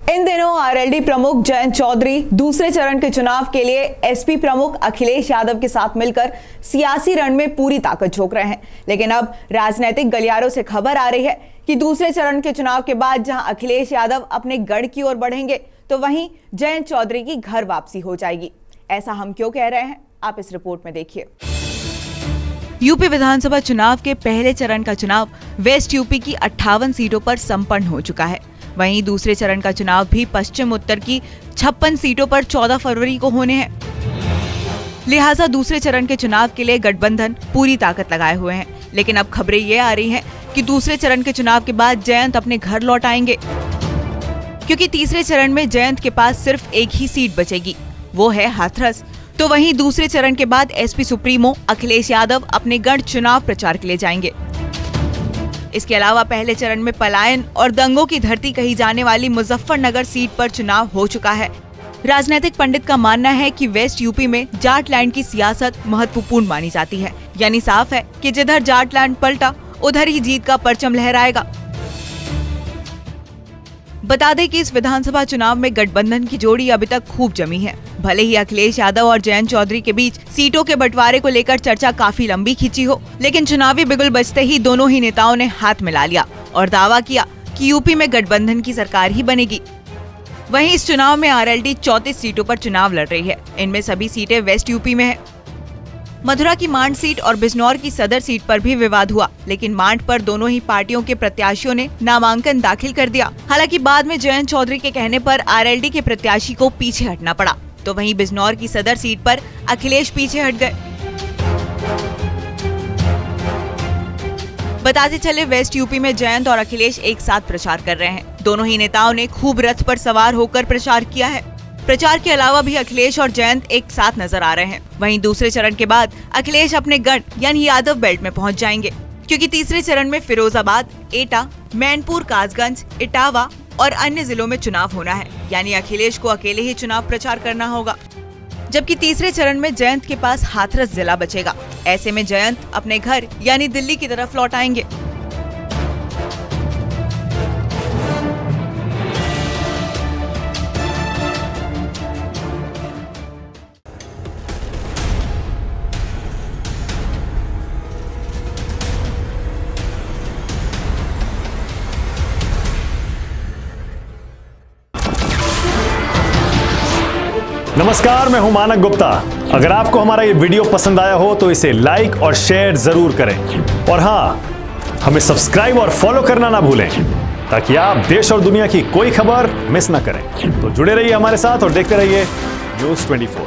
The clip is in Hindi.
इन दिनों आरएलडी प्रमुख जयंत चौधरी दूसरे चरण के चुनाव के लिए एसपी प्रमुख अखिलेश यादव के साथ मिलकर सियासी रण में पूरी ताकत झोंक रहे हैं। लेकिन अब राजनीतिक गलियारों से खबर आ रही है कि दूसरे चरण के चुनाव के बाद जहां अखिलेश यादव अपने गढ़ की ओर बढ़ेंगे, तो वहीं जयंत चौधरी की घर वापसी हो जाएगी। ऐसा हम क्यों कह रहे हैं, आप इस रिपोर्ट में देखिए। यूपी विधानसभा चुनाव के पहले चरण का चुनाव वेस्ट यूपी की 58 सीटों पर संपन्न हो चुका है। वहीं दूसरे चरण का चुनाव भी पश्चिम उत्तर की 56 सीटों पर 14 फरवरी को होने हैं। लिहाजा दूसरे चरण के चुनाव के लिए गठबंधन पूरी ताकत लगाए हुए हैं। लेकिन अब खबरें ये आ रही हैं कि दूसरे चरण के चुनाव के बाद जयंत अपने घर लौट आएंगे, क्योंकि तीसरे चरण में जयंत के पास सिर्फ एक ही सीट बचेगी, वो है हाथरस। तो वहीं दूसरे चरण के बाद एसपी सुप्रीमो अखिलेश यादव अपने गढ़ चुनाव प्रचार के लिए जाएंगे। इसके अलावा पहले चरण में पलायन और दंगों की धरती कही जाने वाली मुजफ्फरनगर सीट पर चुनाव हो चुका है। राजनीतिक पंडित का मानना है कि वेस्ट यूपी में जाटलैंड की सियासत महत्वपूर्ण मानी जाती है। यानी साफ है कि जिधर जाटलैंड पलटा उधर ही जीत का परचम लहराएगा। बता दें कि इस विधानसभा चुनाव में गठबंधन की जोड़ी अभी तक खूब जमी है। भले ही अखिलेश यादव और जयंत चौधरी के बीच सीटों के बंटवारे को लेकर चर्चा काफी लंबी खींची हो, लेकिन चुनावी बिगुल बजते ही दोनों ही नेताओं ने हाथ मिला लिया और दावा किया कि यूपी में गठबंधन की सरकार ही बनेगी। वहीं इस चुनाव में आरएलडी 34 सीटों पर चुनाव लड़ रही है। इनमें सभी सीटें वेस्ट यूपी में है। मथुरा की मांड सीट और बिजनौर की सदर सीट पर भी विवाद हुआ, लेकिन मांड पर दोनों ही पार्टियों के प्रत्याशियों ने नामांकन दाखिल कर दिया। हालांकि बाद में जयंत चौधरी के कहने पर आरएलडी के प्रत्याशी को पीछे हटना पड़ा। तो वहीं बिजनौर की सदर सीट पर अखिलेश पीछे हट गए। बताते चले वेस्ट यूपी में जयंत और अखिलेश एक साथ प्रचार कर रहे हैं। दोनों ही नेताओं ने खूब रथ पर सवार होकर प्रचार किया है। प्रचार के अलावा भी अखिलेश और जयंत एक साथ नजर आ रहे हैं। वहीं दूसरे चरण के बाद अखिलेश अपने गढ़ यानी यादव बेल्ट में पहुंच जाएंगे, क्योंकि तीसरे चरण में फिरोजाबाद, एटा, मैनपुर, कासगंज, इटावा और अन्य जिलों में चुनाव होना है। यानी अखिलेश को अकेले ही चुनाव प्रचार करना होगा, जबकि तीसरे चरण में जयंत के पास हाथरस जिला बचेगा। ऐसे में जयंत अपने घर यानी दिल्ली की तरफ लौट आएंगे। नमस्कार, मैं हूं मानक गुप्ता। अगर आपको हमारा ये वीडियो पसंद आया हो तो इसे लाइक और शेयर जरूर करें, और हाँ, हमें सब्सक्राइब और फॉलो करना ना भूलें, ताकि आप देश और दुनिया की कोई खबर मिस ना करें। तो जुड़े रहिए हमारे साथ और देखते रहिए न्यूज़ 24।